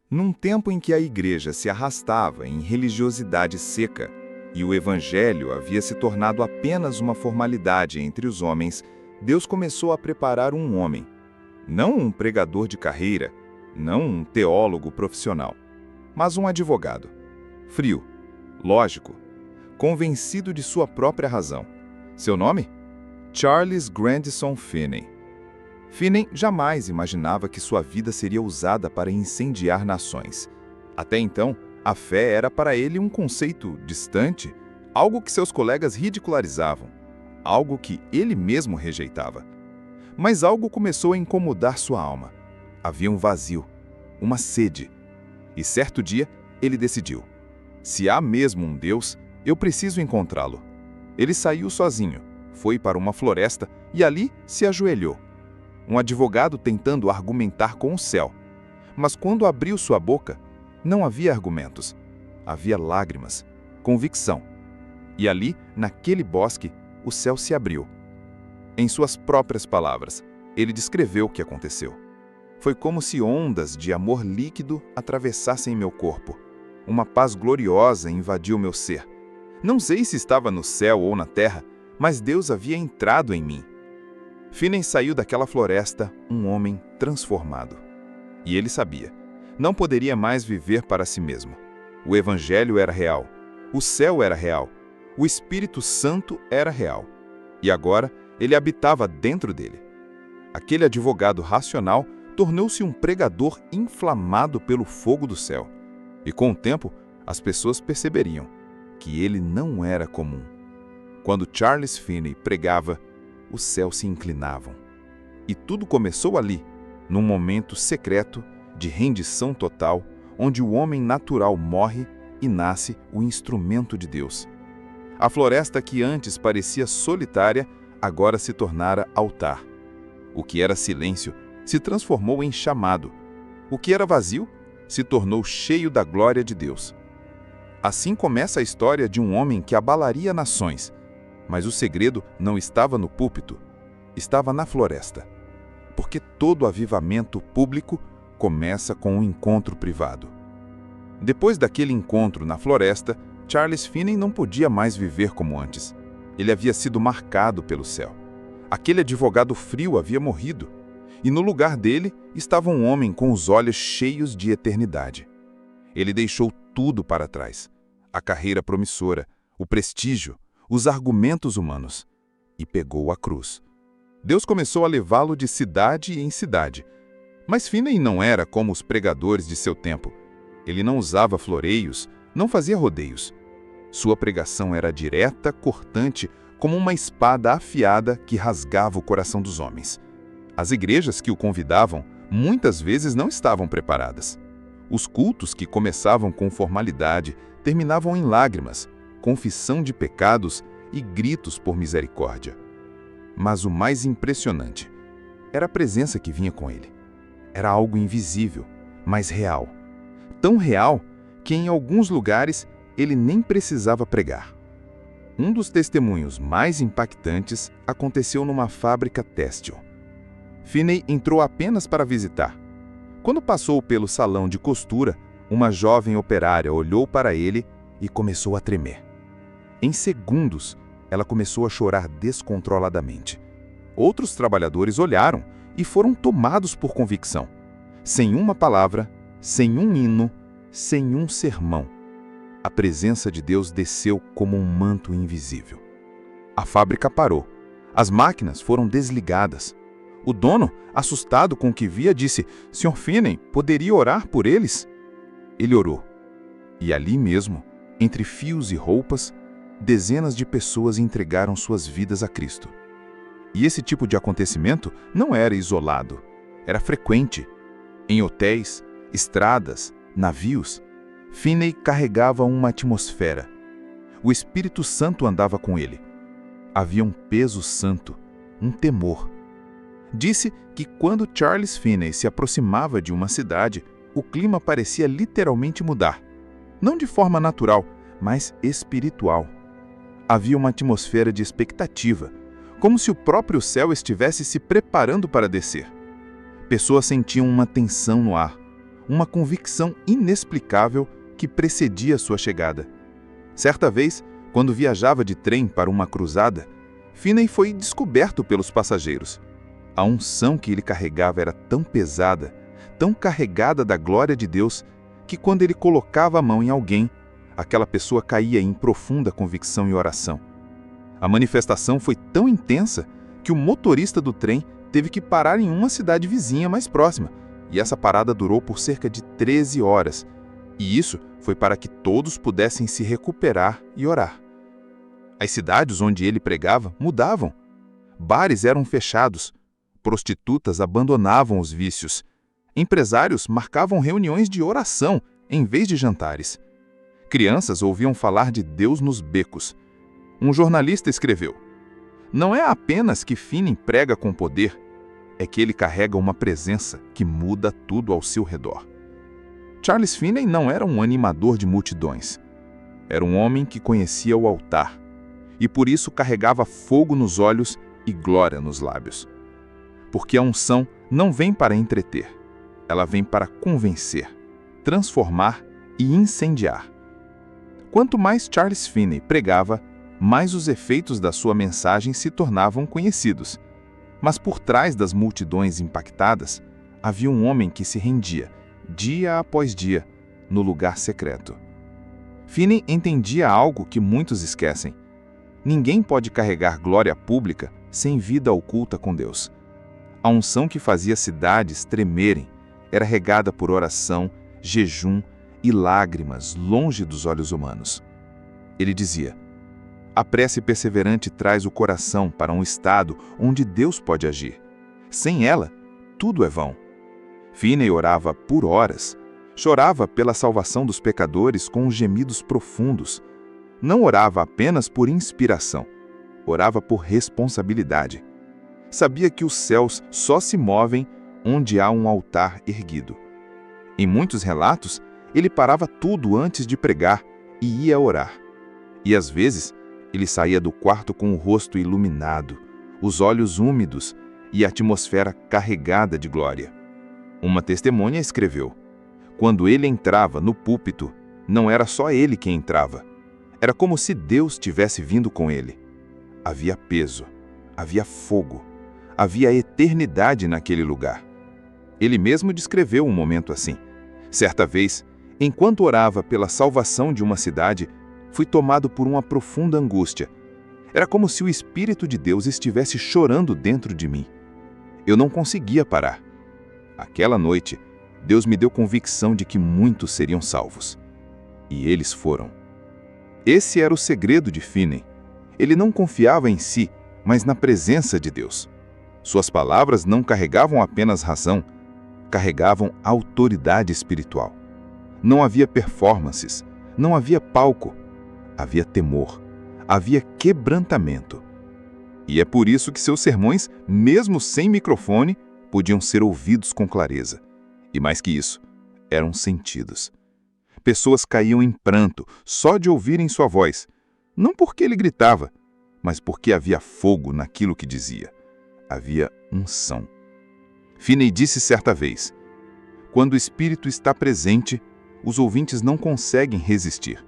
Num tempo em que a igreja se arrastava em religiosidade seca e o evangelho havia se tornado apenas uma formalidade entre os homens, Deus começou a preparar um homem, não um pregador de carreira, não um teólogo profissional, mas um advogado, frio, lógico, convencido de sua própria razão. Seu nome? Charles Grandison Finney. Finney jamais imaginava que sua vida seria usada para incendiar nações. Até então, a fé era para ele um conceito distante, algo que seus colegas ridicularizavam, algo que ele mesmo rejeitava. Mas algo começou a incomodar sua alma. Havia um vazio, uma sede. E certo dia, ele decidiu: se há mesmo um Deus, eu preciso encontrá-lo. Ele saiu sozinho, foi para uma floresta e ali se ajoelhou. Um advogado tentando argumentar com o céu. Mas quando abriu sua boca, não havia argumentos. Havia lágrimas, convicção. E ali, naquele bosque, o céu se abriu. Em suas próprias palavras, ele descreveu o que aconteceu. Foi como se ondas de amor líquido atravessassem meu corpo. Uma paz gloriosa invadiu meu ser. Não sei se estava no céu ou na terra, mas Deus havia entrado em mim. Finney saiu daquela floresta um homem transformado. E ele sabia, não poderia mais viver para si mesmo. O Evangelho era real, o céu era real, o Espírito Santo era real. E agora ele habitava dentro dele. Aquele advogado racional tornou-se um pregador inflamado pelo fogo do céu. E com o tempo, as pessoas perceberiam que ele não era comum. Quando Charles Finney pregava, os céus se inclinavam. E tudo começou ali, num momento secreto de rendição total, onde o homem natural morre e nasce o instrumento de Deus. A floresta que antes parecia solitária, agora se tornara altar. O que era silêncio se transformou em chamado. O que era vazio se tornou cheio da glória de Deus. Assim começa a história de um homem que abalaria nações. Mas o segredo não estava no púlpito, estava na floresta. Porque todo avivamento público começa com um encontro privado. Depois daquele encontro na floresta, Charles Finney não podia mais viver como antes. Ele havia sido marcado pelo céu. Aquele advogado frio havia morrido. E no lugar dele estava um homem com os olhos cheios de eternidade. Ele deixou tudo para trás. A carreira promissora, o prestígio, os argumentos humanos, e pegou a cruz. Deus começou a levá-lo de cidade em cidade. Mas Finney não era como os pregadores de seu tempo. Ele não usava floreios, não fazia rodeios. Sua pregação era direta, cortante, como uma espada afiada que rasgava o coração dos homens. As igrejas que o convidavam muitas vezes não estavam preparadas. Os cultos que começavam com formalidade terminavam em lágrimas, confissão de pecados e gritos por misericórdia. Mas o mais impressionante era a presença que vinha com ele. Era algo invisível, mas real. Tão real que em alguns lugares ele nem precisava pregar. Um dos testemunhos mais impactantes aconteceu numa fábrica têxtil. Finney entrou apenas para visitar. Quando passou pelo salão de costura, uma jovem operária olhou para ele e começou a tremer. Em segundos, ela começou a chorar descontroladamente. Outros trabalhadores olharam e foram tomados por convicção. Sem uma palavra, sem um hino, sem um sermão, a presença de Deus desceu como um manto invisível. A fábrica parou. As máquinas foram desligadas. O dono, assustado com o que via, disse: "Sr. Finney, poderia orar por eles?" Ele orou. E ali mesmo, entre fios e roupas, dezenas de pessoas entregaram suas vidas a Cristo. E esse tipo de acontecimento não era isolado, era frequente. Em hotéis, estradas, navios, Finney carregava uma atmosfera. O Espírito Santo andava com ele. Havia um peso santo, um temor. Disse que quando Charles Finney se aproximava de uma cidade, o clima parecia literalmente mudar. Não de forma natural, mas espiritual. Havia uma atmosfera de expectativa, como se o próprio céu estivesse se preparando para descer. Pessoas sentiam uma tensão no ar, uma convicção inexplicável que precedia sua chegada. Certa vez, quando viajava de trem para uma cruzada, Finney foi descoberto pelos passageiros. A unção que ele carregava era tão pesada, tão carregada da glória de Deus, que quando ele colocava a mão em alguém, aquela pessoa caía em profunda convicção e oração. A manifestação foi tão intensa que o motorista do trem teve que parar em uma cidade vizinha mais próxima, e essa parada durou por cerca de 13 horas. E isso foi para que todos pudessem se recuperar e orar. As cidades onde ele pregava mudavam. Bares eram fechados, prostitutas abandonavam os vícios, empresários marcavam reuniões de oração em vez de jantares. Crianças ouviam falar de Deus nos becos. Um jornalista escreveu: "Não é apenas que Finney prega com poder, é que ele carrega uma presença que muda tudo ao seu redor." Charles Finney não era um animador de multidões. Era um homem que conhecia o altar e por isso carregava fogo nos olhos e glória nos lábios. Porque a unção não vem para entreter, ela vem para convencer, transformar e incendiar. Quanto mais Charles Finney pregava, mais os efeitos da sua mensagem se tornavam conhecidos. Mas por trás das multidões impactadas, havia um homem que se rendia, dia após dia, no lugar secreto. Finney entendia algo que muitos esquecem. Ninguém pode carregar glória pública sem vida oculta com Deus. A unção que fazia cidades tremerem era regada por oração, jejum e lágrimas longe dos olhos humanos. Ele dizia: "A prece perseverante traz o coração para um estado onde Deus pode agir. Sem ela, tudo é vão." Finney orava por horas, chorava pela salvação dos pecadores com gemidos profundos. Não orava apenas por inspiração, orava por responsabilidade. Sabia que os céus só se movem onde há um altar erguido. Em muitos relatos, ele parava tudo antes de pregar e ia orar. E às vezes, ele saía do quarto com o rosto iluminado, os olhos úmidos e a atmosfera carregada de glória. Uma testemunha escreveu: "Quando ele entrava no púlpito, não era só ele quem entrava. Era como se Deus tivesse vindo com ele. Havia peso, havia fogo, havia eternidade naquele lugar." Ele mesmo descreveu um momento assim. Certa vez, enquanto orava pela salvação de uma cidade, fui tomado por uma profunda angústia. Era como se o Espírito de Deus estivesse chorando dentro de mim. Eu não conseguia parar. Aquela noite, Deus me deu convicção de que muitos seriam salvos. E eles foram. Esse era o segredo de Finney. Ele não confiava em si, mas na presença de Deus. Suas palavras não carregavam apenas razão, carregavam autoridade espiritual. Não havia performances, não havia palco. Havia temor, havia quebrantamento. E é por isso que seus sermões, mesmo sem microfone, podiam ser ouvidos com clareza. E mais que isso, eram sentidos. Pessoas caíam em pranto só de ouvirem sua voz, não porque ele gritava, mas porque havia fogo naquilo que dizia. Havia unção. Finney disse certa vez: "Quando o Espírito está presente, os ouvintes não conseguem resistir.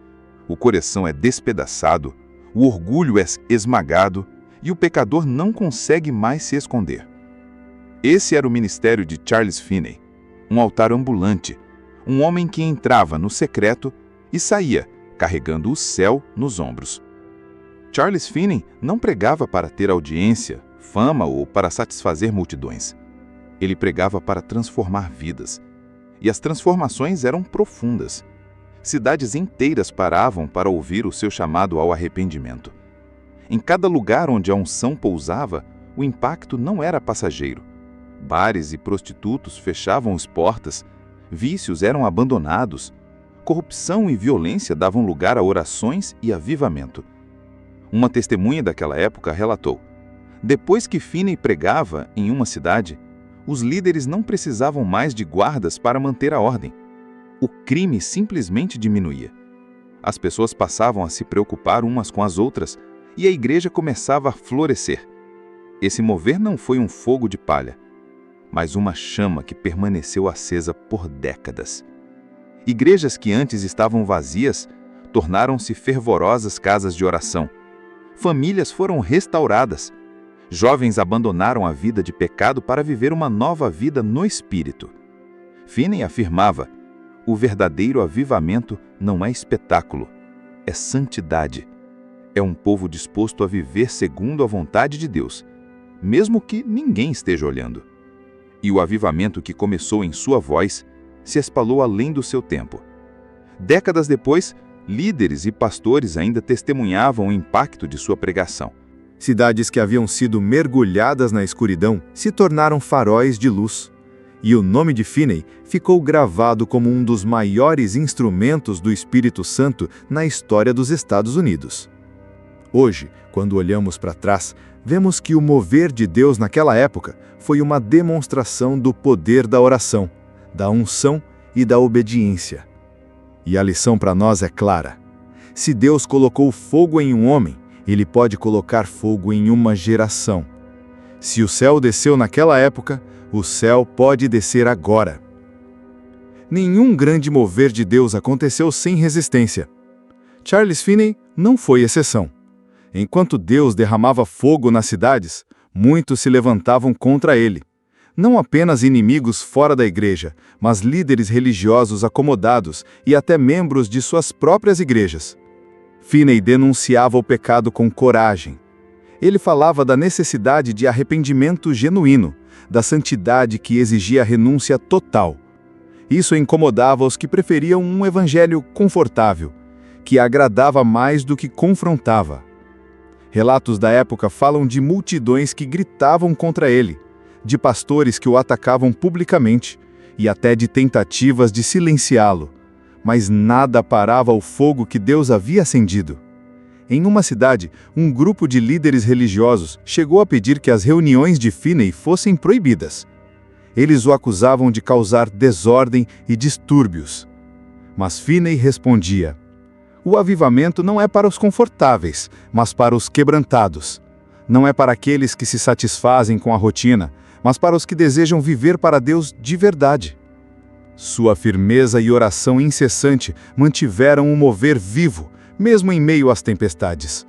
O coração é despedaçado, o orgulho é esmagado e o pecador não consegue mais se esconder." Esse era o ministério de Charles Finney, um altar ambulante, um homem que entrava no secreto e saía, carregando o céu nos ombros. Charles Finney não pregava para ter audiência, fama ou para satisfazer multidões. Ele pregava para transformar vidas. E as transformações eram profundas. Cidades inteiras paravam para ouvir o seu chamado ao arrependimento. Em cada lugar onde a unção pousava, o impacto não era passageiro. Bares e prostitutos fechavam as portas, vícios eram abandonados, corrupção e violência davam lugar a orações e avivamento. Uma testemunha daquela época relatou: "Depois que Finney pregava em uma cidade, os líderes não precisavam mais de guardas para manter a ordem. O crime simplesmente diminuía. As pessoas passavam a se preocupar umas com as outras e a igreja começava a florescer. Esse mover não foi um fogo de palha. mas uma chama que permaneceu acesa por décadas. Igrejas que antes estavam vazias tornaram-se fervorosas casas de oração. Famílias foram restauradas. Jovens abandonaram a vida de pecado para viver uma nova vida no Espírito. Finney afirmava: o verdadeiro avivamento não é espetáculo, é santidade. É um povo disposto a viver segundo a vontade de Deus, mesmo que ninguém esteja olhando. E o avivamento que começou em sua voz se espalhou além do seu tempo. Décadas depois, líderes e pastores ainda testemunhavam o impacto de sua pregação. Cidades que haviam sido mergulhadas na escuridão se tornaram faróis de luz. E o nome de Finney ficou gravado como um dos maiores instrumentos do Espírito Santo na história dos Estados Unidos. Hoje, quando olhamos para trás, vemos que o mover de Deus naquela época foi uma demonstração do poder da oração, da unção e da obediência. E a lição para nós é clara: se Deus colocou fogo em um homem, Ele pode colocar fogo em uma geração. Se o céu desceu naquela época, o céu pode descer agora. Nenhum grande mover de Deus aconteceu sem resistência. Charles Finney não foi exceção. Enquanto Deus derramava fogo nas cidades, muitos se levantavam contra ele. Não apenas inimigos fora da igreja, mas líderes religiosos acomodados e até membros de suas próprias igrejas. Finney denunciava o pecado com coragem. Ele falava da necessidade de arrependimento genuíno, da santidade que exigia renúncia total. Isso incomodava os que preferiam um evangelho confortável, que agradava mais do que confrontava. Relatos da época falam de multidões que gritavam contra ele, de pastores que o atacavam publicamente e até de tentativas de silenciá-lo, mas nada parava o fogo que Deus havia acendido. Em uma cidade, um grupo de líderes religiosos chegou a pedir que as reuniões de Finney fossem proibidas. Eles o acusavam de causar desordem e distúrbios. Mas Finney respondia: o avivamento não é para os confortáveis, mas para os quebrantados. Não é para aqueles que se satisfazem com a rotina, mas para os que desejam viver para Deus de verdade. Sua firmeza e oração incessante mantiveram o mover vivo, mesmo em meio às tempestades.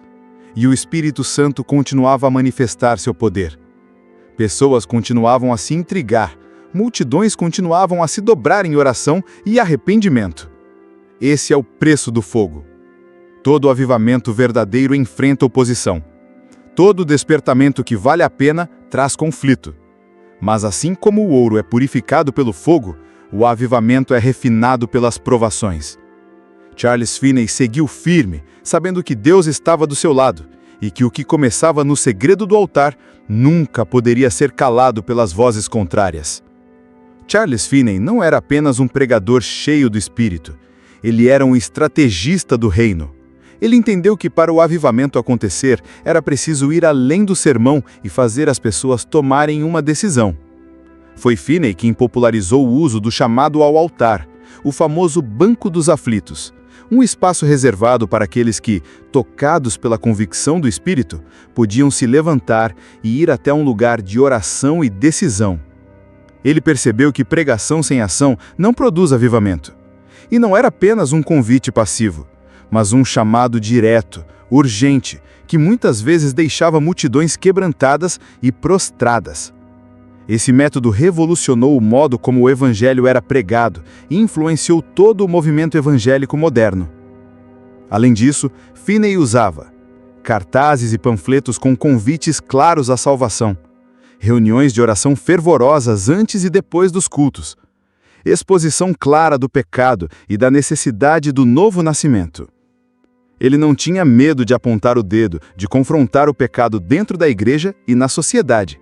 E o Espírito Santo continuava a manifestar seu poder. Pessoas continuavam a se intrigar, multidões continuavam a se dobrar em oração e arrependimento. Esse é o preço do fogo. Todo avivamento verdadeiro enfrenta oposição. Todo despertamento que vale a pena traz conflito. Mas assim como o ouro é purificado pelo fogo, o avivamento é refinado pelas provações. Charles Finney seguiu firme, sabendo que Deus estava do seu lado e que o que começava no segredo do altar nunca poderia ser calado pelas vozes contrárias. Charles Finney não era apenas um pregador cheio do Espírito. Ele era um estrategista do reino. Ele entendeu que para o avivamento acontecer, era preciso ir além do sermão e fazer as pessoas tomarem uma decisão. Foi Finney quem popularizou o uso do chamado ao altar, o famoso banco dos aflitos, um espaço reservado para aqueles que, tocados pela convicção do Espírito, podiam se levantar e ir até um lugar de oração e decisão. Ele percebeu que pregação sem ação não produz avivamento. E não era apenas um convite passivo, mas um chamado direto, urgente, que muitas vezes deixava multidões quebrantadas e prostradas. Esse método revolucionou o modo como o evangelho era pregado e influenciou todo o movimento evangélico moderno. Além disso, Finney usava cartazes e panfletos com convites claros à salvação, reuniões de oração fervorosas antes e depois dos cultos, exposição clara do pecado e da necessidade do novo nascimento. Ele não tinha medo de apontar o dedo, de confrontar o pecado dentro da igreja e na sociedade,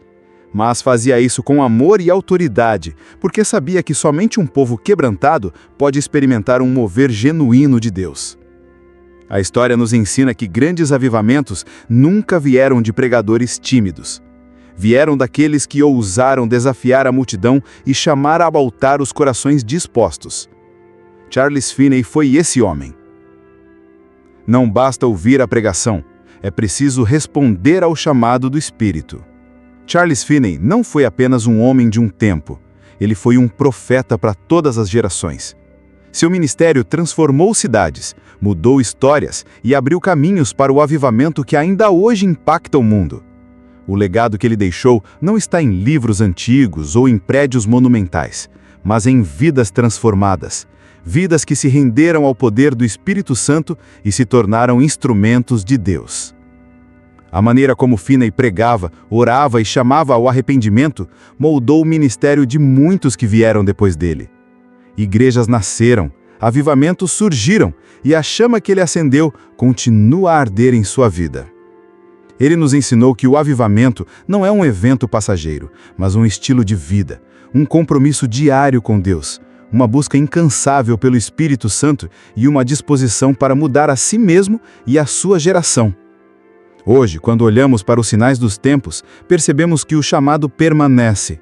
mas fazia isso com amor e autoridade, porque sabia que somente um povo quebrantado pode experimentar um mover genuíno de Deus. A história nos ensina que grandes avivamentos nunca vieram de pregadores tímidos. Vieram daqueles que ousaram desafiar a multidão e chamar ao altar os corações dispostos. Charles Finney foi esse homem. Não basta ouvir a pregação, é preciso responder ao chamado do Espírito. Charles Finney não foi apenas um homem de um tempo. Ele foi um profeta para todas as gerações. Seu ministério transformou cidades, mudou histórias e abriu caminhos para o avivamento que ainda hoje impacta o mundo. O legado que ele deixou não está em livros antigos ou em prédios monumentais, mas em vidas transformadas, vidas que se renderam ao poder do Espírito Santo e se tornaram instrumentos de Deus. A maneira como Finney pregava, orava e chamava ao arrependimento moldou o ministério de muitos que vieram depois dele. Igrejas nasceram, avivamentos surgiram e a chama que ele acendeu continua a arder em sua vida. Ele nos ensinou que o avivamento não é um evento passageiro, mas um estilo de vida, um compromisso diário com Deus, uma busca incansável pelo Espírito Santo e uma disposição para mudar a si mesmo e a sua geração. Hoje, quando olhamos para os sinais dos tempos, percebemos que o chamado permanece.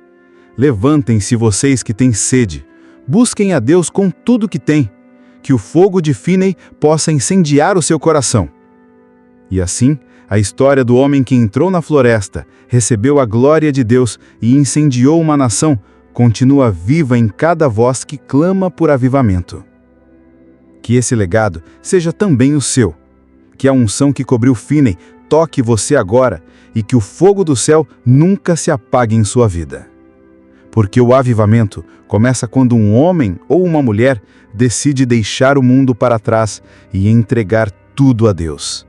Levantem-se vocês que têm sede, busquem a Deus com tudo que têm, que o fogo de Finney possa incendiar o seu coração. E assim, a história do homem que entrou na floresta, recebeu a glória de Deus e incendiou uma nação, continua viva em cada voz que clama por avivamento. Que esse legado seja também o seu. Que a unção que cobriu Finney toque você agora e que o fogo do céu nunca se apague em sua vida. Porque o avivamento começa quando um homem ou uma mulher decide deixar o mundo para trás e entregar tudo a Deus.